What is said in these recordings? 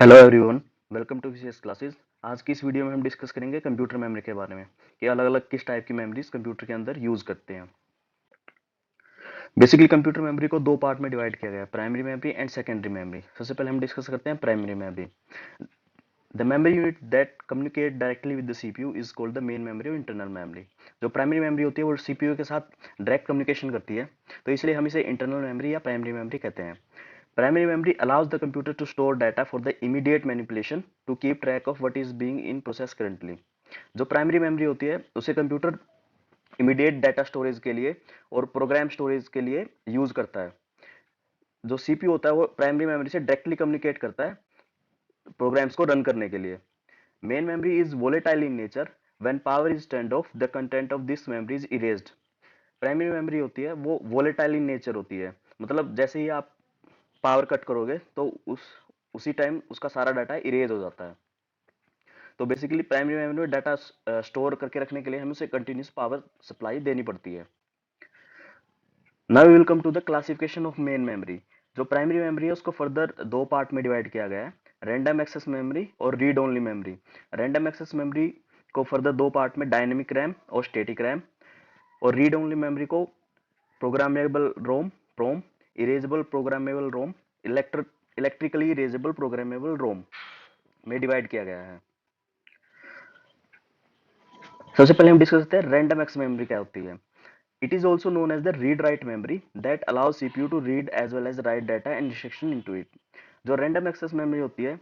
Hello everyone, welcome to Vishesh classes. आज की इस वीडियो में हम डिस्कस करेंगे कंप्यूटर मेमोरी के बारे में कि अलग अलग किस टाइप की मेमोरीज कंप्यूटर के अंदर यूज करते हैं। बेसिकली कंप्यूटर मेमोरी को दो पार्ट में डिवाइड किया गया है, primary memory and secondary memory. सबसे पहले हम डिस्कस करते हैं primary memory. The memory unit that communicate directly with the CPU is called the main memory और इंटरनल मेमोरी। जो प्राइमरी मेमोरी होती है वो सीपीयू के साथ डायरेक्ट कम्युनिकेशन करती है, तो इसलिए हम इसे इंटरनल मेमोरी या प्राइमरी मेमोरी कहते हैं। Primary memory allows the computer to store data for the immediate manipulation to keep track of what is being in process currently. जो प्राइमरी मेमोरी होती है उसे कंप्यूटर इमीडिएट डाटा स्टोरेज के लिए और प्रोग्राम स्टोरेज के लिए यूज करता है। जो सीपीयू होता है वो प्राइमरी मेमोरी से डायरेक्टली कम्युनिकेट करता है प्रोग्राम्स को रन करने के लिए। Main memory is volatile in nature. When power is turned of the content of this memory is erased. Primary memory होती है वो वोलेटाइल इन नेचर होती है, मतलब जैसे ही आप पावर कट करोगे तो उसी टाइम उसका सारा डाटा इरेज हो जाता है। तो बेसिकली प्राइमरी मेमोरी में डाटा स्टोर करके रखने के लिए हमें उसे कंटिन्यूस पावर सप्लाई देनी पड़ती है। Now we will come to the classification of main memory. जो प्राइमरी मेमोरी है उसको फर्दर दो पार्ट में डिवाइड किया गया है, रैंडम एक्सेस मेमोरी और read only memory. Random access memory को फर्दर दो पार्ट में डायनेमिक रैम और स्टैटिक रैम, और रीड ओनली मेमोरी को programmable ROM PROM, erasable programmable ROM, electrically erasable programmable ROM में डिवाइड किया गया है। सबसे पहले हम डिस्कस करते हैं रैंडम एक्सेस मेमोरी क्या होती है। It is also known as the read write memory that allows CPU to read as well as write data and instruction into it. जो रैंडम एक्सेस मेमोरी होती है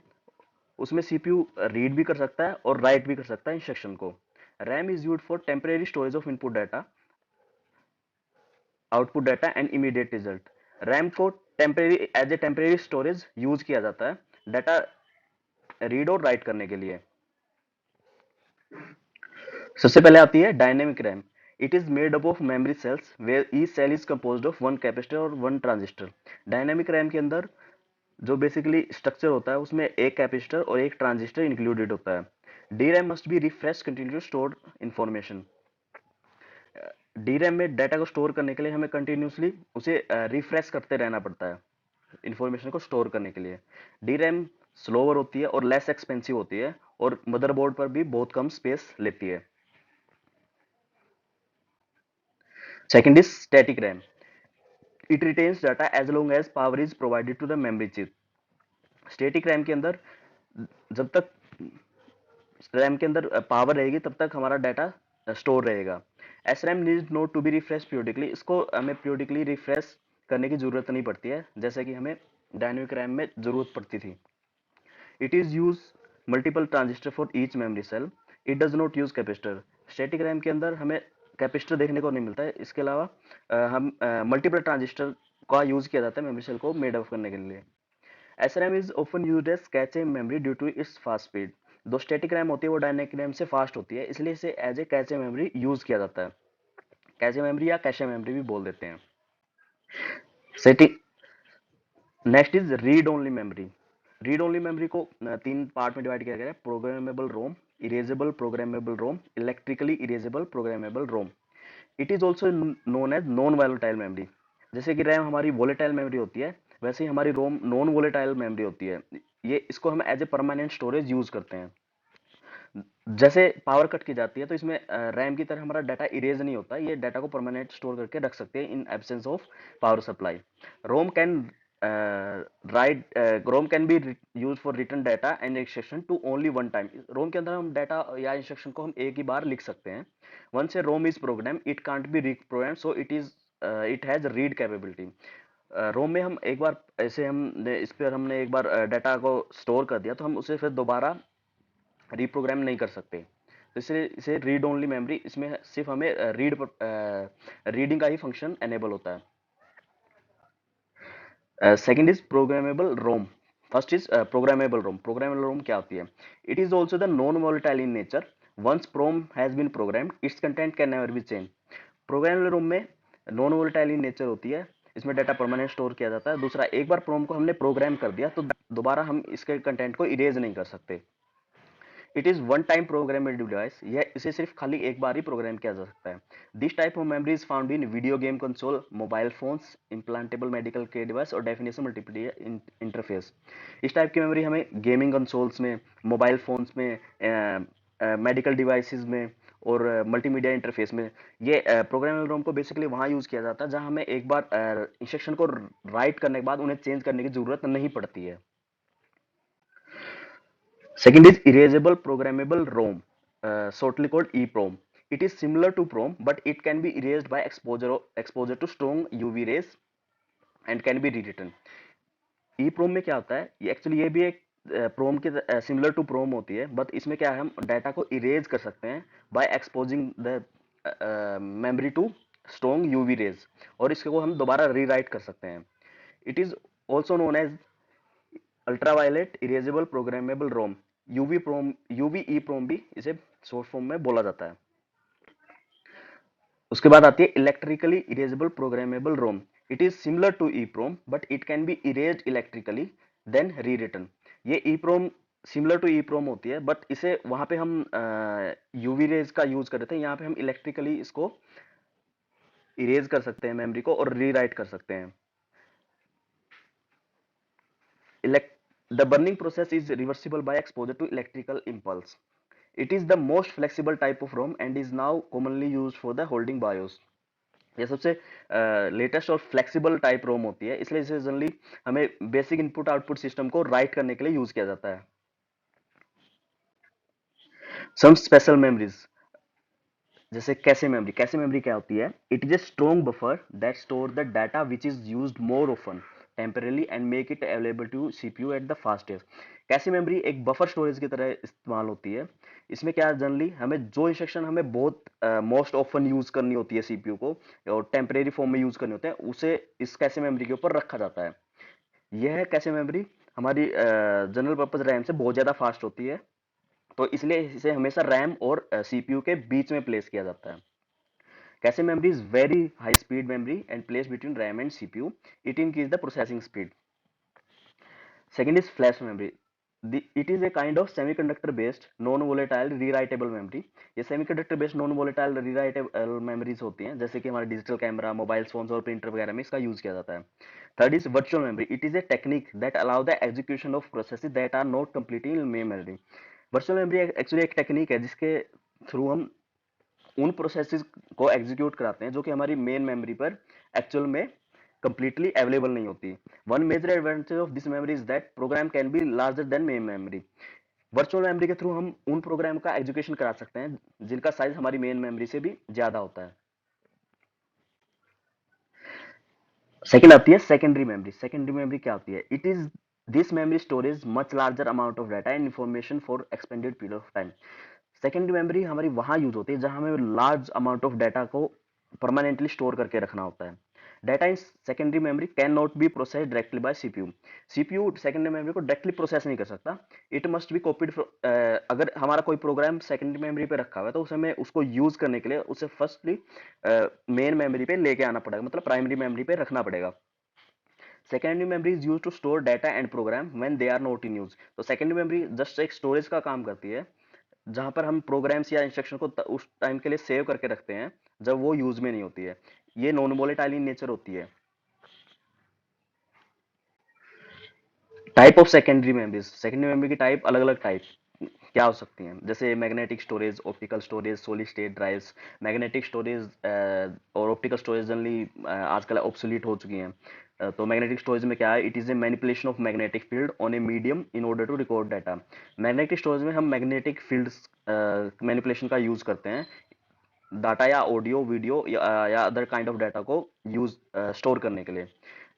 उसमें सीपीयू रीड भी कर सकता है और राइट भी कर सकता है इंस्ट्रक्शन को। RAM is used for temporary storage of input data, output data and immediate result. RAM को temporary as a temporary storage use किया जाता है डाटा रीड और राइट करने के लिए। सबसे पहले आती है dynamic RAM. It is made up of memory cells where each cell is composed of one capacitor और वन ट्रांजिस्टर। डायनेमिक रैम के अंदर जो बेसिकली स्ट्रक्चर होता है उसमें एक कैपेसिटर और एक ट्रांजिस्टर इंक्लूडेड होता है। D RAM must be refresh continue store information. D RAM में डाटा को स्टोर करने के लिए हमें कंटिन्यूसली उसे रिफ्रेश करते रहना पड़ता है इंफॉर्मेशन को स्टोर करने के लिए। डी रैम स्लोअर होती है और लेस एक्सपेंसिव होती है और मदरबोर्ड पर भी बहुत कम स्पेस लेती है। Second is static RAM. It retains data as long as power is provided to the memory chip. Static RAM के अंदर जब तक रैम के अंदर पावर रहेगी तब तक हमारा डाटा स्टोर रहेगा। S RAM need not to be refresh periodically. इसको हमें पीरियोडिकली रिफ्रेश करने की जरूरत नहीं पड़ती है जैसे कि हमें डायनेमिक रैम में जरूरत पड़ती थी। It is use multiple transistor for each memory cell. It does not use capacitor. Static RAM के अंदर हमें कैपेसिटर देखने को नहीं मिलता है, इसके अलावा हम मल्टीपल ट्रांजिस्टर का यूज किया जाता है मेमोरी सेल को मेड अप करने के लिए। SRAM is often used as cache memory due to its fast speed। दो स्टैटिक रैम होती है वो डायनेमिक रैम से फास्ट होती है, इसलिए इसे as a cache memory use किया जाता है। कैचे मेमोरी या कैशे मेमोरी भी बोल देते हैं। Setting next is read only memory. Read only memory को तीन पार्ट में डिवाइड किया गया है, programmable ROM, erasable programmable ROM, electrically erasable programmable ROM. It is also known as non volatile memory. जैसे कि रैम हमारी वोलेटाइल मेमोरी होती है वैसे ही हमारी रोम नॉन वोलेटाइल मेमोरी होती है। ये इसको हम as a permanent storage use करते हैं। जैसे पावर कट की जाती है तो इसमें रैम की तरह हमारा डाटा इरेज नहीं होता, ये डाटा को परमानेंट स्टोर करके रख सकते हैं in absence of power supply. ROM can ROM can be use for return data and instruction to only one time. ROM के अंदर हम डाटा या इंस्ट्रक्शन को हम एक ही बार लिख सकते हैं। Once a ROM is program it can't be reprogram, so it has read capability. ROM में हम एक बार ऐसे हमने इस पर हमने एक बार डाटा को स्टोर कर दिया तो हम उसे फिर दोबारा रीप्रोग्राम नहीं कर सकते, तो इसलिए इसे रीड ओनली मेमोरी, इसमें सिर्फ हमें रीडिंग का ही फंक्शन एनेबल होता है। Second is programmable ROM. First is programmable ROM. Programmable ROM क्या होती है? It is also the non volatile in nature. Once PROM has been programmed its content can never be change. Programmable ROM में non volatile in nature होती है, इसमें data permanent store किया जाता है। दूसरा, एक बार प्रोम को हमने प्रोग्राम कर दिया तो दोबारा हम इसके कंटेंट को इरेज नहीं कर सकते। It is one time programmable device, यह इसे सिर्फ खाली एक बार ही प्रोग्राम किया जा सकता है। This type of memory is found in video game console, mobile phones, implantable medical care device और डेफिनेशन मल्टीमीडिया इंटरफेस। इस टाइप की मेमोरी हमें गेमिंग कंसोल्स में, मोबाइल फोन्स में, मेडिकल डिवाइसेस में और मल्टीमीडिया इंटरफेस में। ये प्रोग्रामेबल रोम को बेसिकली वहाँ यूज किया जाता है जहाँ हमें एक बार इंस्ट्रक्शन को राइट करने के बाद उन्हें चेंज करने की जरूरत नहीं पड़ती है। Second is erasable programmable ROM, shortly called EEPROM. It is similar to PROM, but it can be erased by exposure to strong UV rays and can be rewritten. EEPROM में क्या होता है, ये एक्चुअली ये भी एक प्रोम के सिमिलर टू प्रोम होती है, बट इसमें क्या है, हम डाटा को इरेज कर सकते हैं by exposing the memory to strong UV rays, और इसको हम दोबारा रीराइट कर सकते हैं। It is also known as ultraviolet erasable programmable ROM, UV PROM भी इसे शॉर्ट फॉर्म में बोला जाता है। उसके बाद आती है electrically erasable programmable ROM. It is similar to E PROM but it can be erased electrically then rewritten. ये E prom similar to E प्रोम होती है, बट इसे वहां पे हम यूवी रेज का यूज कर रहे थे, यहाँ पे हम इलेक्ट्रिकली इसको इरेज कर सकते हैं मेमोरी को और रीराइट कर सकते हैं। The burning process is reversible by exposure to electrical impulse. It is the most flexible type of ROM and is now commonly used for the holding BIOS. ये सबसे लेटेस्ट और फ्लेक्सिबल टाइप रोम होती है, इसलिए इसे जनरली हमें basic input output system को write करने के लिए यूज किया जाता है। सम स्पेशल मेमोरीज, जैसे कैशे मेमोरी क्या होती है? It is a strong buffer that store the data which is used more often temporarily and make it available to CPU at the fastest. Cache memory एक buffer storage की तरह इस्तेमाल होती है। इसमें क्या जनरली हमें जो इंस्ट्रक्शन हमें बहुत मोस्ट ऑफन यूज करनी होती है सीपीयू को, और टेम्परेरी फॉर्म में यूज करने होते हैं, उसे इस कैशे मेमोरी के ऊपर रखा जाता है। यह कैशे मेमोरी हमारी जनरल पर्पज रैम से बहुत ज्यादा फास्ट होती है, तो इसलिए इसे हमेशा रैम और सीपीयू के बीच में प्लेस किया जाता है। Cache memory is very high speed memory and placed between RAM and CPU. It increases the processing speed. Second is flash memory. It is a kind of semiconductor based non-volatile rewritable memory. ये semiconductor based non-volatile rewritable memories होती हैं, जैसे कि हमारे digital camera, mobile phones और printer वगैरह में इसका यूज किया जाता है। Third is virtual memory. It is a technique that allow the execution of processes that are not completely in main memory. Virtual memory actually एक टेक्निक है जिसके थ्रू हम उन प्रोसेसेस को एग्जीक्यूट कराते हैं जो कि हमारी मेन मेमोरी पर एक्चुअल में कंप्लीटली अवेलेबल नहीं होती। One major advantage of this memory is that program can be larger than main memory. Virtual memory के थ्रू हम उन प्रोग्राम का एग्जीक्यूशन करा सकते हैं जिनका साइज हमारी मेन मेमोरी से भी ज्यादा होता है। सेकंड आती है सेकेंडरी मेमोरी। सेकेंडरी मेमोरी क्या होती है? It is this memory storage much larger amount of data and information for expanded period of time. Secondary memory हमारी वहां यूज होती है जहां हमें लार्ज अमाउंट ऑफ डाटा को परमानेंटली स्टोर करके रखना होता है। Data in secondary memory can not be process directly by CPU. CPU secondary memory को डायरेक्टली प्रोसेस नहीं कर सकता। It must be copied. अगर हमारा कोई प्रोग्राम सेकेंडरी मेमोरी पे रखा हुआ है तो उसे हमें उसको यूज करने के लिए उसे फर्स्टली मेन मेमोरी पे लेके आना पड़ेगा, मतलब प्राइमरी मेमोरी पे रखना पड़ेगा। Secondary memory is use to store data and program when they are not in use. तो सेकेंडरी मेमोरी जस्ट एक स्टोरेज का काम करती है जहां पर हम प्रोग्राम्स या इंस्ट्रक्शन को उस टाइम के लिए सेव करके रखते हैं जब वो यूज में नहीं होती है। ये नॉन वोलेटाइल इन नेचर होती है। Type of secondary memories. Secondary memory की टाइप अलग अलग टाइप क्या हो सकती हैं, जैसे magnetic storage, optical storage, solid state drives. Magnetic storage और ऑप्टिकल स्टोरेज जनरली आजकल ऑब्सोलीट हो चुकी हैं। तो मैग्नेटिक स्टोरेज में क्या है? It is a manipulation of magnetic field on a medium in order to record data. Magnetic storage में हम मैग्नेटिक फील्ड्स मैनिपुलेशन का यूज करते हैं डाटा या ऑडियो वीडियो या अदर काइंड ऑफ डाटा को यूज स्टोर करने के लिए,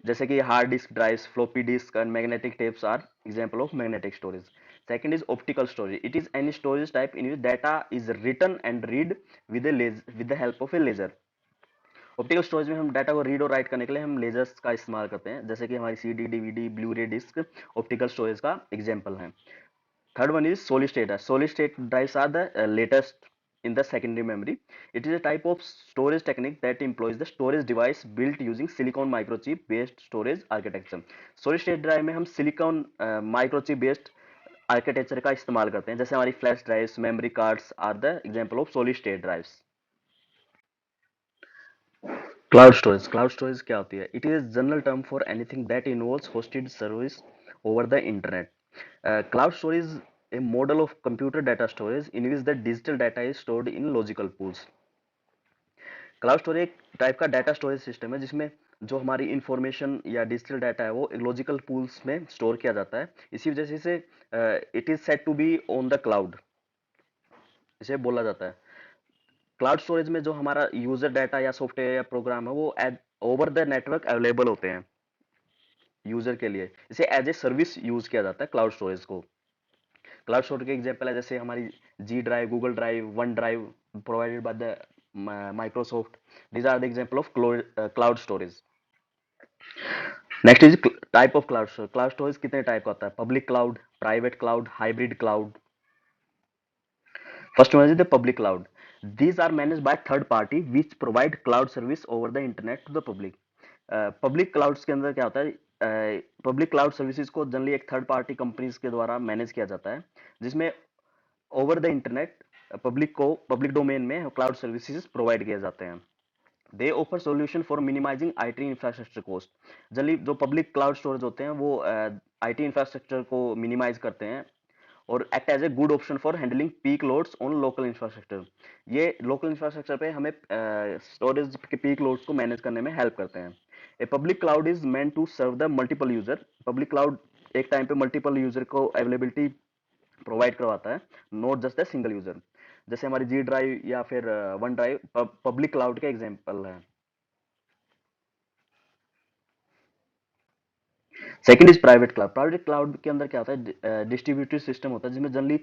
जैसे कि hard disk drives, floppy disk and magnetic tapes are example of magnetic storage. Second is optical storage. It is any storage type in which data is written and read with the help of a laser. Optical storage में हम data को read और right करने के लिए हम ledgers का इस्तेमाल करते हैं, जैसे कि हमारी सीडी, डीवीडी, ब्लू रे डिस्क ऑप्टिकल स्टोरेज का एग्जाम्पल है। Third one is solid state. Solid state drives are the latest in the secondary memory. It is a type of storage technique that employs the storage device built using silicon microchip based storage architecture. Solid state drive में हम silicon microchip based architecture का इस्तेमाल करते हैं, जैसे हमारी flash drives, memory cards are the example of solid state drives. Cloud storage क्या होती है? It is general term for anything that involves hosted service over the internet. Cloud storage a model of computer data storage in which the digital data is stored in logical pools। Cloud storage एक type का data storage system है जिसमें जो हमारी information या digital data है वो logical pools में स्टोर किया जाता है। इसी वजह से it is said to be on the cloud, इसे बोला जाता है। क्लाउड स्टोरेज में जो हमारा यूजर डाटा या सॉफ्टवेयर या प्रोग्राम है वो ओवर द नेटवर्क अवेलेबल होते हैं यूजर के लिए। इसे एज ए सर्विस यूज किया जाता है क्लाउड स्टोरेज को। क्लाउड स्टोरेज के एग्जांपल है जैसे हमारी G drive, Google drive, one drive provided by the Microsoft. These are the example of cloud storage. Next is type of cloud storage. Cloud storage कितने type का होता है? Public cloud, private cloud, hybrid cloud. First one is the public cloud. These are managed by third party which provide cloud service over the internet to the public। Public clouds के अंदर क्या होता है? Public cloud services को generally एक third party companies के द्वारा manage किया जाता है, जिसमें over the internet public domain में क्लाउड सर्विसेज प्रोवाइड किए जाते हैं। They offer solution for minimising IT infrastructure cost. Generally जो पब्लिक क्लाउड स्टोरेज होते हैं वो आईटी इंफ्रास्ट्रक्चर को मिनिमाइज करते हैं और act as a good option for handling peak loads on local infrastructure. ये लोकल इंफ्रास्ट्रक्चर पे हमें स्टोरेज के पीक लोड्स को मैनेज करने में हेल्प करते हैं। A public cloud is meant to serve the multiple user. Public cloud एक टाइम पे मल्टीपल यूजर को अवेलेबिलिटी प्रोवाइड करवाता है, not just the single user. जैसे हमारी जी ड्राइव या फिर वन ड्राइव पब्लिक क्लाउड के एग्जांपल है। Second is private cloud. Private cloud के अंदर क्या होता है? डिस्ट्रीब्यूटेड सिस्टम होता है जिसमें जनरली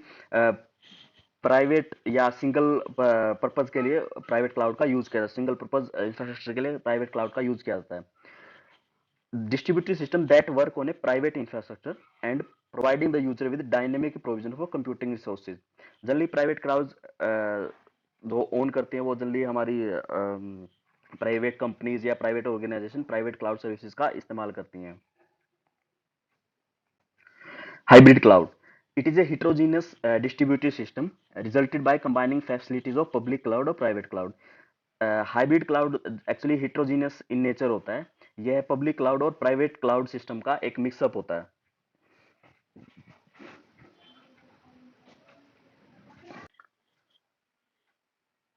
प्राइवेट या सिंगल पर्पज के लिए प्राइवेट क्लाउड का यूज किया जाता है। सिंगल पर्पज इंफ्रास्ट्रक्चर के लिए प्राइवेट क्लाउड का यूज किया जाता है। Distributed system that work on a private infrastructure and providing the user with dynamic provision for computing resources। जनरली प्राइवेट क्लाउड जो ओन करते हैं वो जनरली हमारी प्राइवेट कंपनीज या private organisation private cloud services का इस्तेमाल करती हैं। Hybrid cloud, it is a heterogeneous distributed system resulted by combining facilities of public cloud और private cloud। Hybrid cloud actually heterogeneous in nature होता है। यह पब्लिक क्लाउड और प्राइवेट क्लाउड सिस्टम का एक मिक्सअप होता है।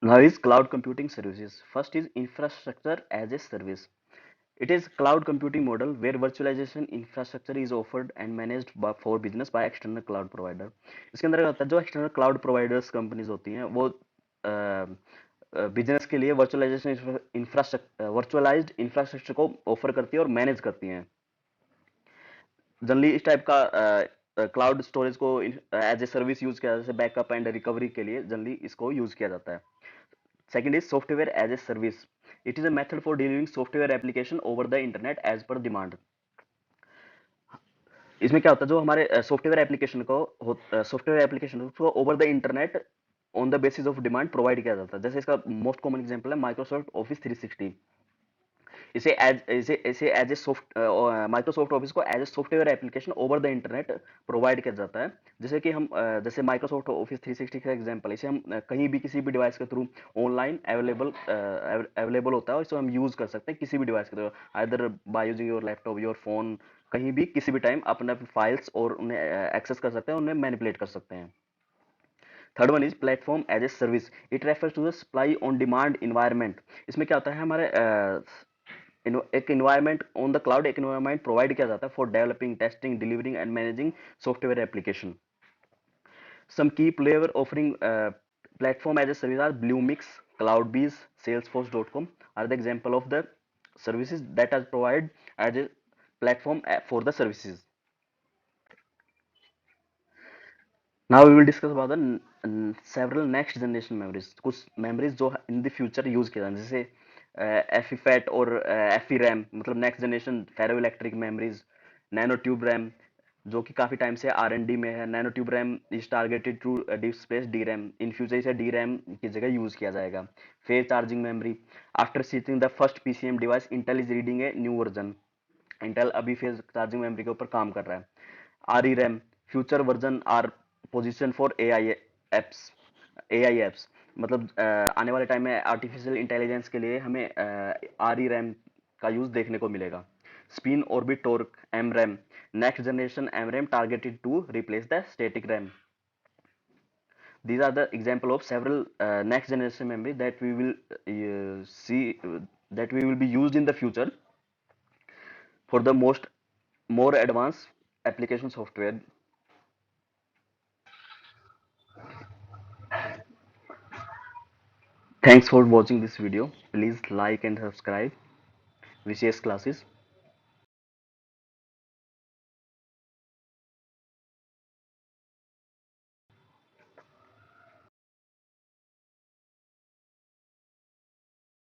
Now is cloud computing services। First is infrastructure as a service। It is cloud computing model where virtualization infrastructure is offered and managed for business by external cloud provider। इसके अंदर क्या होता है? जो एक्सटर्नल क्लाउड प्रोवाइडर्स कंपनीज होती हैं वो business के लिए वर्चुअलाइज्ड इंफ्रास्ट्रक्चर को ऑफर करती है और मैनेज करती हैं। जनरली इस टाइप का क्लाउड स्टोरेज को एज ए सर्विस यूज किया जाता है, जैसे बैकअप एंड रिकवरी के लिए जनरली इसको यूज किया जाता है। Second is software as a service. It is a method for delivering software application over the internet as per demand. इसमें क्या होता है? जो हमारे सॉफ्टवेयर एप्लीकेशन को over the internet on the basis of demand provide किया जाता है। जैसे इसका मोस्ट कॉमन एग्जांपल है माइक्रोसॉफ्ट ऑफिस 360। इसे as a soft Microsoft Office को as a software application over the internet provide किया जाता है। जैसे कि हम जैसे माइक्रोसॉफ्ट ऑफिस 360 का एग्जांपल, इसे हम कहीं भी किसी भी डिवाइस के थ्रू ऑनलाइन अवेलेबल होता है और इसे हम यूज कर सकते हैं किसी भी डिवाइस के through, either by using your laptop, your phone, कहीं भी किसी भी टाइम अपने फाइल्स और उन्हें एक्सेस कर सकते हैं, उन्हें मैनिपुलेट कर सकते हैं। Third one is platform as a service. It refers to the supply on demand environment. इसमें क्या होता है? हमारे एक इन्वायरमेंट ऑन द क्लाउड, एक इन्वायरमेंट प्रोवाइड किया जाता है for developing, testing, delivering and managing software application. Some key player offering platform as a service are Bluemix, CloudBees, Salesforce.com are the example of the services that are provided as a platform for the services। Now we will discuss about the several next generation memories। कुछ memories जो in the future use किया जाए, जैसे FEFAT और FERAM, मतलब next generation ferro electric memories. Nano tube RAM जो कि काफी टाइम से R&D में है। Nano tube RAM is targeted to deep space D RAM. In future इसे डी रैम की जगह यूज किया जाएगा। Phase charging memory, after searching the first PCM device Intel is reading a new version. Intel अभी phase charging memory के ऊपर काम कर रहा है। RE RAM, future version are position for AI apps मतलब आने वाले टाइम में आर्टिफिशियल इंटेलिजेंस के लिए हमें आर ई रैम का यूज देखने को मिलेगा. Spin orbit torque M RAM, next generation M RAM targeted to replace the static RAM. These are the example of several next generation memory that we will see that we will be used in the future for the more advanced application software. Thanks for watching this video. Please like and subscribe VCS classes.